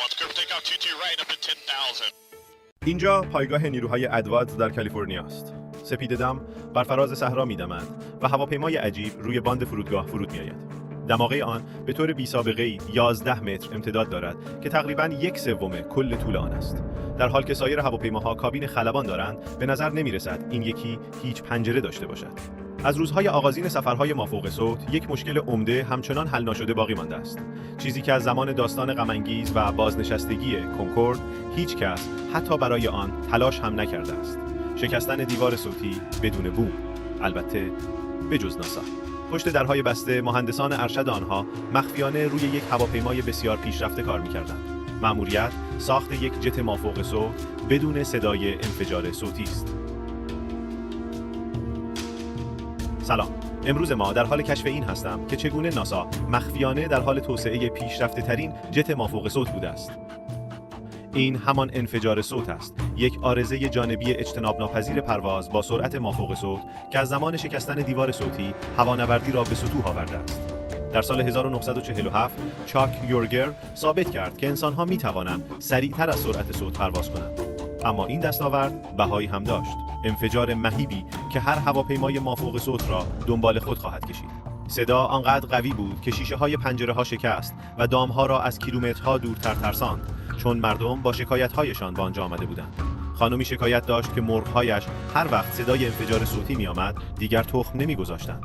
one's clear for takeoff 22 right up to 10,000. اینجا پایگاه نیروهای ادوارد در کالیفرنیا است. سپید دم بر فراز صحرا می‌دمد و هواپیمای عجیب روی باند فرودگاه فرود می‌آید. دماغه آن به طور بی‌سابقه‌ای 11 متر امتداد دارد که تقریباً 1/3 کل طول آن است. در حالی که سایر هواپیماها کابین خلبان دارند، به نظر نمی‌رسد این یکی هیچ پنجره داشته باشد. از روزهای آغازین سفرهای مافوق صوت، یک مشکل عمده همچنان حل نشده باقی مانده است. چیزی که از زمان داستان غم‌انگیز و بازنشستگی کنکورد هیچ کس حتی برای آن تلاش هم نکرده است. شکستن دیوار صوتی بدون بوم، البته بجز ناسا. پشت درهای بسته مهندسان ارشد آنها مخفیانه روی یک هواپیمای بسیار پیشرفته کار می‌کردند. مأموریت ساخت یک جت مافوق صوت بدون صدای انفجار صوتی است. سلام. امروز ما در حال کشف این هستم که چگونه ناسا مخفیانه در حال توسعه پیشرفته ترین جت مافوق صوت بوده است. این همان انفجار صوت است، یک عارضه جانبی اجتناب ناپذیر پرواز با سرعت مافوق صوت که از زمان شکستن دیوار صوتی هوانوردی را به سطوح آورده است. در سال 1947 چاک یورگر ثابت کرد که انسان‌ها می‌توانند سریعتر از سرعت صوت پرواز کنند. اما این دستاورد بهایی هم داشت، انفجار مهیبی که هر هواپیمای مافوق صوت را دنبال خود خواهد کشید. صدا آنقدر قوی بود که شیشه‌های پنجره‌ها شکست و دام‌ها را از کیلومترها دورتر ترساند، چون مردم با شکایت‌هایشان به آنجا آمده بودند. خانمی شکایت داشت که مرغ‌هایش هر وقت صدای انفجار صوتی می‌آمد، دیگر تخم نمی‌گذاشتند.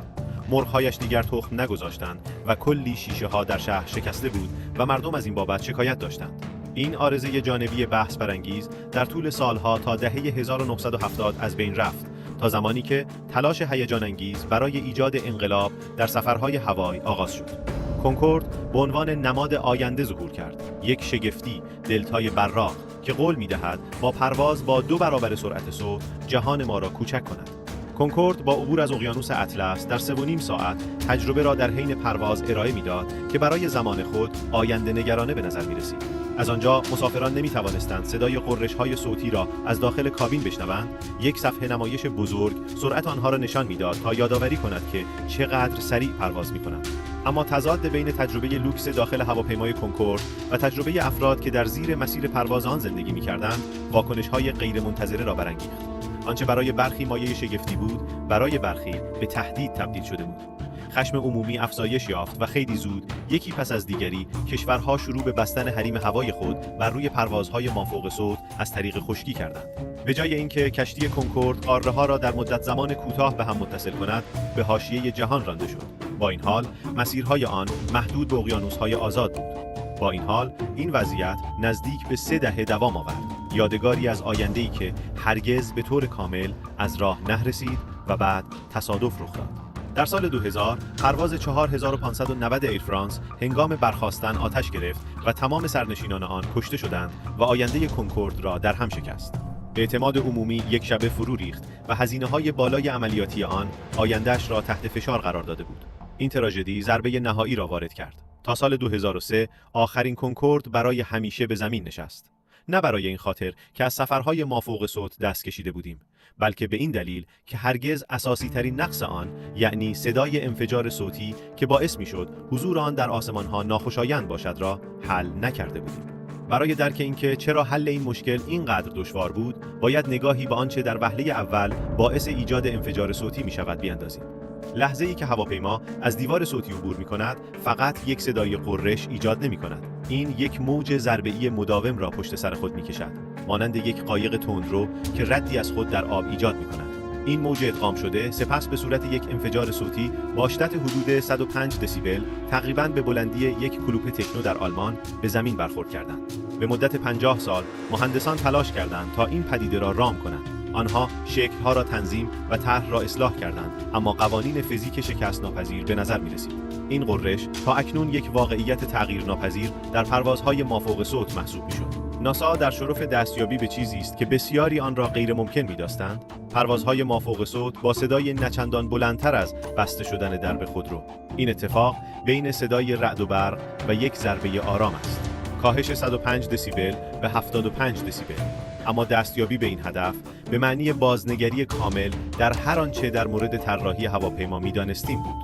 مرغ‌هایش دیگر تخم نگذاشتند و کلی شیشه‌ها در شهر شکسته بود و مردم از این بابت شکایت داشتند. این عارضه جانبی بحث برانگیز در طول سالها تا دهه 1970 از بین رفت، تا زمانی که تلاش هیجان انگیز برای ایجاد انقلاب در سفرهای هوایی آغاز شد. کنکورد به عنوان نماد آینده ظهور کرد، یک شگفتی دلتای براق که قول می‌دهد با پرواز با 2 برابر سرعت صوت جهان ما را کوچک کند. کنکورد با عبور از اقیانوس اطلس در 3.5 ساعت تجربه را در حین پرواز ارائه می‌داد که برای زمان خود آینده نگرانه به نظر می‌رسید. از آنجا مسافران نمی‌توانستند صدای غرش‌های صوتی را از داخل کابین بشنوند. یک صفحه نمایش بزرگ سرعت آنها را نشان می‌داد تا یادآوری کند که چقدر سریع پرواز می‌کنند. اما تضاد بین تجربه لوکس داخل هواپیمای کنکورد و تجربه افراد که در زیر مسیر پرواز آن زندگی می‌کردند، واکنش‌های غیرمنتظره را برانگیخت. آنچه برای برخی مایه شگفتی بود، برای برخی به تهدید تبدیل شده بود. خشم عمومی افزایش یافت و خیلی زود یکی پس از دیگری کشورها شروع به بستن حریم هوای خود بر روی پروازهای مافوق صوت از طریق خشکی کردند. به جای اینکه کشتی کنکورد قاره‌ها را در مدت زمان کوتاه به هم متصل کند، به حاشیه جهان رانده شد. با این حال مسیرهای آن محدود به اقیانوس‌های آزاد بود. با این حال این وضعیت نزدیک به 3 دهه دوام آورد، یادگاری از آینده‌ای که هرگز به طور کامل از راه نرسید و بعد تصادف رخ داد. در سال 2000 پرواز 4590 ایر فرانس هنگام برخاستن آتش گرفت و تمام سرنشینان آن کشته شدند و آینده کنکورد را در هم شکست. اعتماد عمومی یک شبه فرو ریخت و هزینه‌های بالای عملیاتی آن آینده‌اش را تحت فشار قرار داده بود. این تراژدی ضربه نهایی را وارد کرد. تا سال 2003 آخرین کنکورد برای همیشه به زمین نشست. نه برای این خاطر که از سفرهای مافوق صوت دست کشیده بودیم، بلکه به این دلیل که هرگز اساسی ترین نقص آن، یعنی صدای انفجار صوتی که باعث میشد حضور آن در آسمانها ناخوشایند باشد، را حل نکرده بودیم. برای درک اینکه چرا حل این مشکل اینقدر دشوار بود، باید نگاهی به آنچه در وهله اول باعث ایجاد انفجار صوتی می شود بیاندازیم. لحظه‌ای که هواپیما از دیوار صوتی عبور می‌کند، فقط یک صدای غرش ایجاد نمی‌کند. این یک موج ضربه‌ای مداوم را پشت سر خود می‌کشد، مانند یک قایق تندرو که ردی از خود در آب ایجاد می‌کند. این موج ادغام شده سپس به صورت یک انفجار صوتی با شدت حدود 105 دسیبل تقریباً به بلندی یک کلوپ تکنو در آلمان به زمین برخورد کردند. به مدت 50 سال مهندسان تلاش کردند تا این پدیده را رام کنند. آنها شکل‌ها را تنظیم و طرح را اصلاح کردند، اما قوانین فیزیک شکست ناپذیر به نظر می‌رسید. این غرش تا اکنون یک واقعیت تغییر ناپذیر در پروازهای مافوق صوت محسوب می‌شد. ناسا در شرف دستیابی به چیزی است که بسیاری آن را غیر ممکن می‌دانستند، پروازهای مافوق صوت با صدای نچندان بلندتر از بسته شدن درب خودرو. این اتفاق بین صدای رعد و برق و یک ضربه آرام است. کاهش 105 دسیبل به 75 دسیبل. اما دستیابی به این هدف به معنی بازنگری کامل در هر آنچه در مورد طراحی هواپیما می‌دانستیم بود.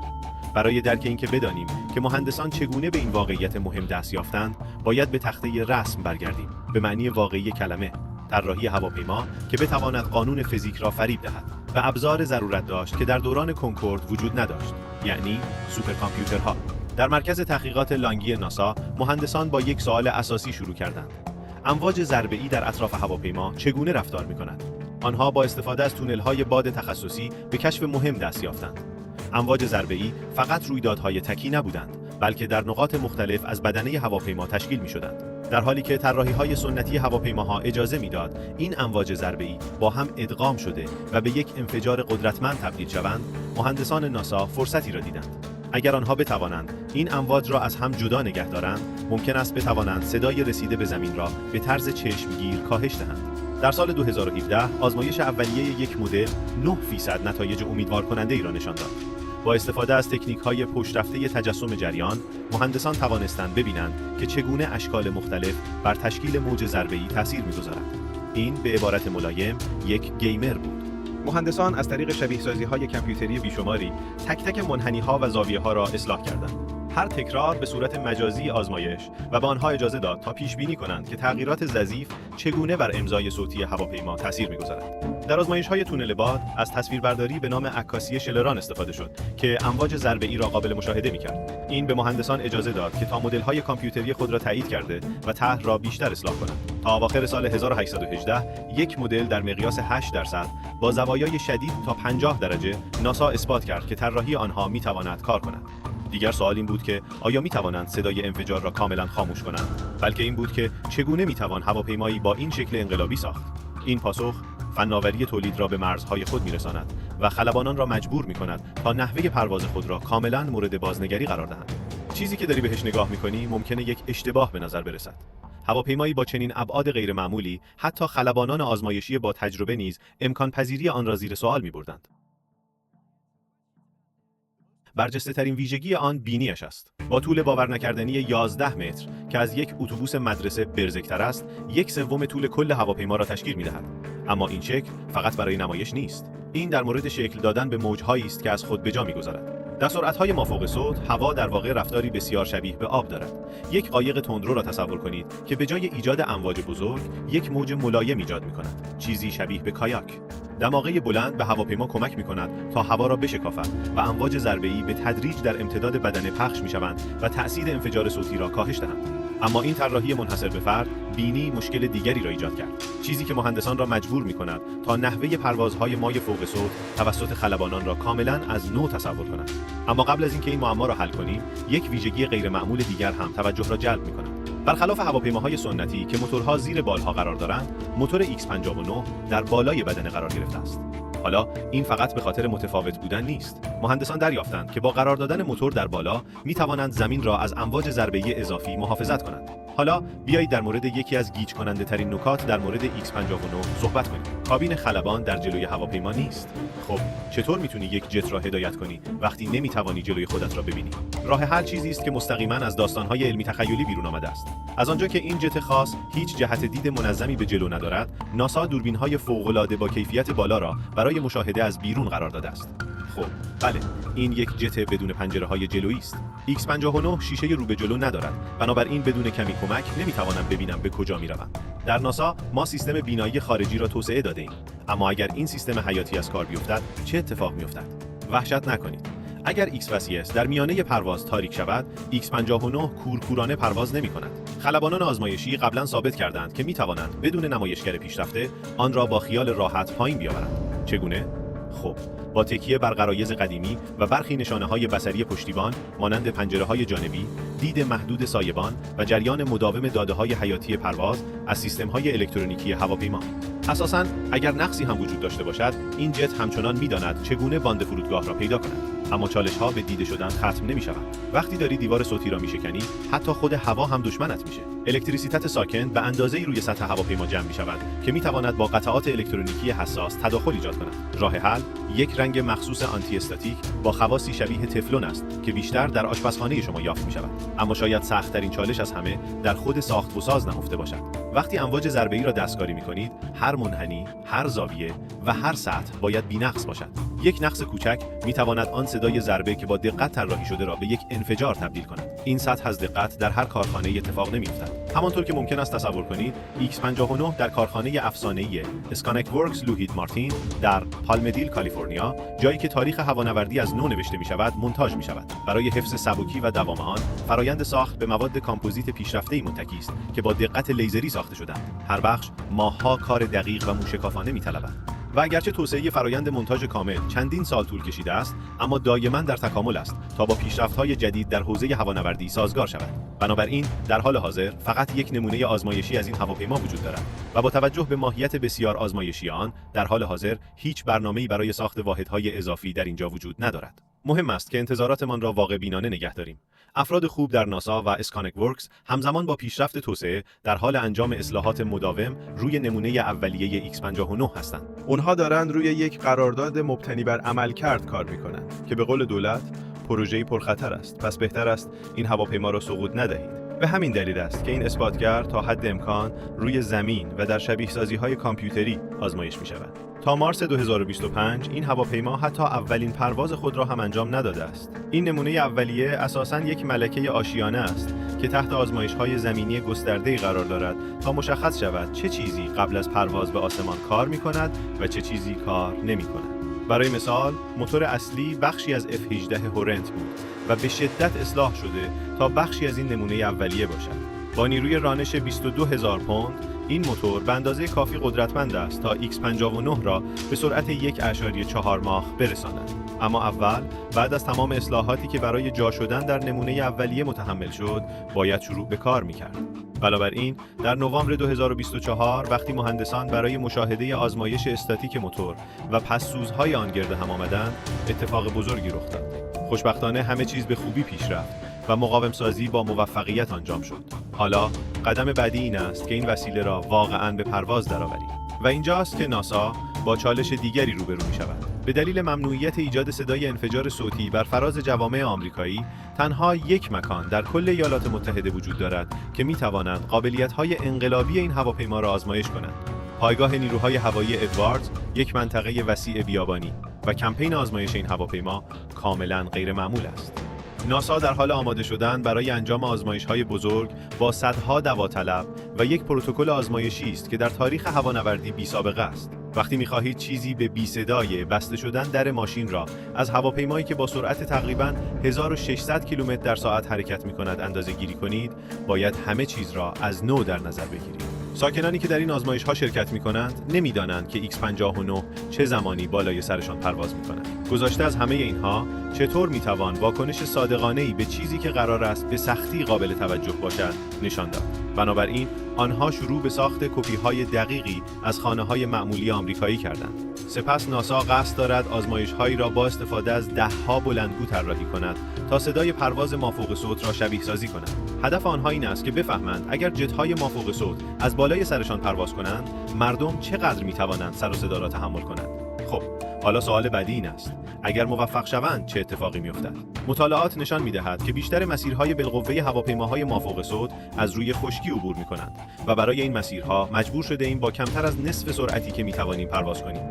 برای درک اینکه بدانیم که مهندسان چگونه به این واقعیت مهم دست یافتند، باید به تخته رسم برگردیم، به معنی واقعی کلمه. طراحی هواپیما که بتواند قانون فیزیک را فریب دهد و ابزار ضرورت داشت که در دوران کنکورد وجود نداشت، یعنی سوپرکامپیوترها. در مرکز تحقیقات لانگی ناسا، مهندسان با یک سوال اساسی شروع کردند: امواج ضربه‌ای در اطراف هواپیما چگونه رفتار می‌کنند؟ آنها با استفاده از تونل‌های باد تخصصی به کشف مهم دست یافتند. امواج ضربه‌ای فقط رویدادهای تکی نبودند، بلکه در نقاط مختلف از بدنه هواپیما تشکیل می‌شدند. در حالی که طراحی‌های سنتی هواپیماها اجازه می‌داد این امواج ضربه‌ای با هم ادغام شده و به یک انفجار قدرتمند تبدیل شوند، مهندسان ناسا فرصتی را دیدند. اگر آنها بتوانند این امواج را از هم جدا نگه دارند، ممکن است بتوانند صدای رسیده به زمین را به طرز چشمگیر کاهش دهند. در سال 2017 آزمایش اولیه یک مدل 9% نتایج امیدوار کننده ای را نشان داد. با استفاده از تکنیک‌های پشت‌رفته تجسم جریان، مهندسان توانستند ببینند که چگونه اشکال مختلف بر تشکیل موج ضربه‌ای تأثیر می‌گذارد. این به عبارت ملایم یک گیمر بود. مهندسان از طریق شبیه‌سازی‌های کامپیوتری بیشماری تک تک منحنی‌ها و زاویه‌ها را اصلاح کردند. هر تکرار به صورت مجازی آزمایش و به آنها اجازه داد تا پیش بینی کنند که تغییرات ضعیف چگونه بر امضای صوتی هواپیما تأثیر می‌گذارد. در آزمایش‌های تونل باد از تصویربرداری به نام عکاسی شلران استفاده شد که امواج ضربه‌ای را قابل مشاهده می‌کرد. این به مهندسان اجازه داد که تا مدل‌های کامپیوتری خود را تایید کرده و طرح را بیشتر اصلاح کنند. تا اواخر سال 1818 یک مدل در مقیاس 8% با زوایای شدید تا 50 درجه ناسا اثبات کرد که طراحی آنها می‌تواند کار کند. دیگر سوال این بود که آیا می توانند صدای انفجار را کاملا خاموش کنند؟ بلکه این بود که چگونه می توان هواپیمایی با این شکل انقلابی ساخت؟ این پاسخ فناوری تولید را به مرزهای خود می‌رساند و خلبانان را مجبور می‌کند تا نحوه پرواز خود را کاملا مورد بازنگری قرار دهند. چیزی که داری بهش نگاه می‌کنی ممکنه یک اشتباه به نظر برسد. هواپیمایی با چنین ابعاد غیرمعمولی، حتی خلبانان آزمایشی با تجربه نیز امکان پذیری آن را زیر سوال می‌بردند. برجسته ترین ویژگی آن بینیش است. با طول باور نکردنی 11 متر که از یک اتوبوس مدرسه برزکتر است، 1/3 طول کل هواپیما را تشکیل می‌دهد. اما این شکل فقط برای نمایش نیست. این در مورد شکل دادن به موج‌هایی است که از خود به جا می‌گذارد. در سرعت‌های مافوق صوت، هوا در واقع رفتاری بسیار شبیه به آب دارد. یک قایق تندرو را تصور کنید که به جای ایجاد امواج بزرگ، یک موج ملایم ایجاد می‌کند، چیزی شبیه به کایاک. دماغه بلند به هواپیما کمک می‌کند تا هوا را بشکافد و امواج ضربه‌ای به تدریج در امتداد بدنه پخش می‌شوند و تأثیر انفجار صوتی را کاهش دهند. اما این طراحی منحصر به فرد بینی مشکل دیگری را ایجاد کرد، چیزی که مهندسان را مجبور می‌کند تا نحوه پروازهای مایع فوق صوت توسط خلبانان را کاملاً از نو تصور کنند. اما قبل از اینکه این معما را حل کنیم، یک ویژگی غیرمعمول دیگر هم توجه را جلب می‌کند. برخلاف هواپیماهای سنتی که موتورها زیر بالها قرار دارند، موتور X59 در بالای بدنه قرار گرفته است. حالا این فقط به خاطر متفاوت بودن نیست. مهندسان دریافتند که با قرار دادن موتور در بالا می توانند زمین را از امواج ضربه‌ای اضافی محافظت کنند. حالا بیایید در مورد یکی از گیج کننده ترین نکات در مورد X59 صحبت کنیم. کابین خلبان در جلوی هواپیما نیست. خب چطور میتونی یک جت را هدایت کنی وقتی نمیتوانی جلوی خودت را ببینی؟ راه حل چیزی است که مستقیما از داستان‌های علمی تخیلی بیرون آمده است. از آنجا که این جت خاص هیچ جهت دید منظمی به جلو ندارد، ناسا دوربین‌های فوق‌العاده با کیفیت بالا را برای مشاهده از بیرون قرار داده است. خب بله، این یک جت بدون پنجره‌های جلویی است. X59 شیشه رو به جلو ندارد، بنابراین بدون کمی کمک نمیتوانم ببینم به کجا میروم. در ناسا ما سیستم بینایی خارجی را توسعه داده ایم، اما اگر این سیستم حیاتی از کار بیفتد چه اتفاق میافتد؟ وحشت نکنید. اگر X-S در میانه پرواز تاریک شود، X59 کورکورانه پرواز نمی‌کند. خلبانان آزمایشی قبلا ثابت کردند که می‌توانند بدون نمایشگر پیشرفته آن را با خیال راحت پایین بیاورند. چگونه؟ خب با تکیه بر غرایز قدیمی و برخی نشانه‌های بصری پشتیبان مانند پنجره‌های جانبی، دید محدود سایبان و جریان مداوم داده‌های حیاتی پرواز از سیستم‌های الکترونیکی هواپیما. اساساً اگر نقصی هم وجود داشته باشد، این جت همچنان می‌داند چگونه باند فرودگاه را پیدا کند. اما چالش‌ها به دیده شدن ختم نمی‌شوند. وقتی داری دیوار صوتی را می‌شکنی، حتی خود هوا هم دشمنت میشه. الکتریسیته ساکن به اندازه‌ای روی سطح هواپیما جمع می‌شود که می‌تواند با قطعات الکترونیکی حساس تداخل ایجاد کند. راه حل یک رنگ مخصوص آنتی استاتیک با خواصی شبیه تفلون است که بیشتر در آشپزخانه شما یافت می‌شود. اما شاید سخت‌ترین چالش از همه در خود ساخت و ساز نهفته باشد. وقتی امواج ضربه‌ای را دستکاری می‌کنید، هر منحنی، هر زاویه و هر سطح باید بی‌نقص باشد. یک نقص کوچک میتواند آن صدای ضربه که با دقت طراحی شده را به یک انفجار تبدیل کند. این سطح از دقت در هر کارخانه اتفاق نمی‌افتد. همانطور که ممکن است تصور کنید، X59 در کارخانه افسانه‌ای اسکانک ورکس لوهید مارتین در پالمدیل کالیفرنیا، جایی که تاریخ هوانوردی از نو نوشته می‌شود، مونتاژ می‌شود. برای حفظ سبکی و دوام آن، فرایند ساخت به مواد کامپوزیت پیشرفته‌ای متکی است که با دقت لیزری ساخته شده‌اند. هر بخش ماه‌ها کار دقیق و موشکافانه می‌طلبد. و اگرچه توسعه فرایند مونتاژ کامل چندین سال طول کشیده است، اما دائما در تکامل است تا با پیشرفت‌های جدید در حوزه هوانوردی سازگار شود. بنابراین در حال حاضر فقط یک نمونه آزمایشی از این هواپیما وجود دارد و با توجه به ماهیت بسیار آزمایشی آن، در حال حاضر هیچ برنامه‌ای برای ساخت واحدهای اضافی در اینجا وجود ندارد. مهم است که انتظاراتمان را واقع بینانه نگه داریم. افراد خوب در ناسا و اسکانک ورکس همزمان با پیشرفت توسعه در حال انجام اصلاحات مداوم روی نمونه اولیه X59 هستند. اونها دارند روی یک قرارداد مبتنی بر عملکرد کار میکنند که به قول دولت پروژه‌ای پرخطر است، پس بهتر است این هواپیما را سقوط ندهید. به همین دلیل است که این اثباتگر تا حد امکان روی زمین و در شبیه‌سازی‌های کامپیوتری آزمایش می‌شود. تا مارس 2025 این هواپیما حتی اولین پرواز خود را هم انجام نداده است. این نمونه اولیه اساساً یک ملکه آشیانه است که تحت آزمایش‌های زمینی گسترده‌ای قرار دارد تا مشخص شود چه چیزی قبل از پرواز به آسمان کار می‌کند و چه چیزی کار نمی‌کند. برای مثال، موتور اصلی بخشی از F-18 هورنت بود و به شدت اصلاح شده تا بخشی از این نمونه اولیه باشد. با نیروی رانش 22,000 پوند، این موتور به اندازه کافی قدرتمند است تا X59 را به سرعت 1.4 ماخ برساند. اما اول، بعد از تمام اصلاحاتی که برای جا شدن در نمونه اولیه متحمل شد، باید شروع به کار می‌کرد. بنابراین در نوامبر 2024 وقتی مهندسان برای مشاهده آزمایش استاتیک موتور و پس‌سوزهای آن گرد هم آمدند، اتفاق بزرگی رخ داد. خوشبختانه همه چیز به خوبی پیش رفت و مقاوم سازی با موفقیت انجام شد. حالا قدم بعدی این است که این وسیله را واقعاً به پرواز درآوریم. و اینجاست که ناسا با چالش دیگری روبرو می شود. به دلیل ممنوعیت ایجاد صدای انفجار صوتی بر فراز جوامع آمریکایی، تنها یک مکان در کل ایالات متحده وجود دارد که می تواند قابلیت‌های انقلابی این هواپیما را آزمایش کند. پایگاه نیروهای هوایی ادواردز، یک منطقه وسیع بیابانی، و کمپین آزمایش این هواپیما کاملاً غیرمعمول است. ناسا در حال آماده شدن برای انجام آزمایش‌های بزرگ با صدها داوطلب و یک پروتکل آزمایشی است که در تاریخ هوانوردی بی‌سابقه است. وقتی می‌خواهید چیزی به بی صدای بسته شدن در ماشین را از هواپیمایی که با سرعت تقریباً 1600 کیلومتر در ساعت حرکت می‌کند اندازه‌گیری کنید، باید همه چیز را از نو در نظر بگیرید. ساکنانی که در این آزمایش‌ها شرکت می‌کنند نمی‌دانند که X59 چه زمانی بالای سرشان پرواز می‌کند. گذشته از همه اینها، چطور می‌توان واکنش صادقانه‌ای به چیزی که قرار است به سختی قابل توجه باشد نشان داد؟ بنابراین آنها شروع به ساخت کپی‌های دقیقی از خانه‌های معمولی آمریکایی کردند. سپس ناسا قصد دارد آزمایش‌هایی را با استفاده از ده‌ها بلندگو طراحی کند تا صدای پرواز مافوق صوت را شبیه سازی کند. هدف آنها این است که بفهمند اگر جت‌های مافوق صوت از بالای سرشان پرواز کنند، مردم چقدر می‌توانند سر و صدا را تحمل کنند. خب، حالا سوال بعدی این است: اگر موفق شوند چه اتفاقی می‌افتد؟ مطالعات نشان می‌دهد که بیشتر مسیرهای بالقوه هواپیماهای مافوق صوت از روی خشکی عبور می‌کنند و برای این مسیرها مجبور شده‌ایم با کمتر از نصف سرعتی که می‌توانیم پرواز کنیم.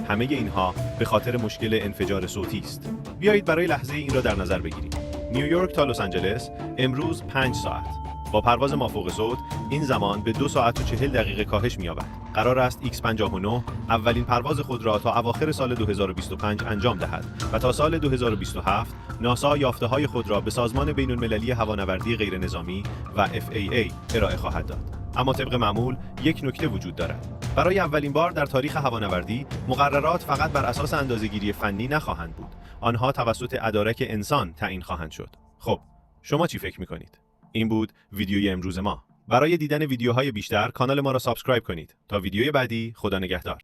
همه اینها به خاطر مشکل انفجار صوتی است. بیایید برای لحظه این را در نظر بگیریم. نیویورک تا لس آنجلس امروز 5 ساعت. با پرواز مافوق صوت این زمان به 2 ساعت و 40 دقیقه کاهش می‌یابد. قرار است X59 اولین پرواز خود را تا اواخر سال 2025 انجام دهد و تا سال 2027 ناسا یافته‌های خود را به سازمان بین‌المللی هوانوردی غیرنظامی و FAA ارائه خواهد داد. اما طبق معمول یک نکته وجود دارد. برای اولین بار در تاریخ هوانوردی مقررات فقط بر اساس اندازه‌گیری فنی نخواهند بود. آنها توسط ادارک انسان تعیین خواهند شد. خب، شما چی فکر می‌کنید؟ این بود ویدیوی امروز ما. برای دیدن ویدیوهای بیشتر کانال ما را سابسکرایب کنید. تا ویدیوی بعدی، خدا نگهدار.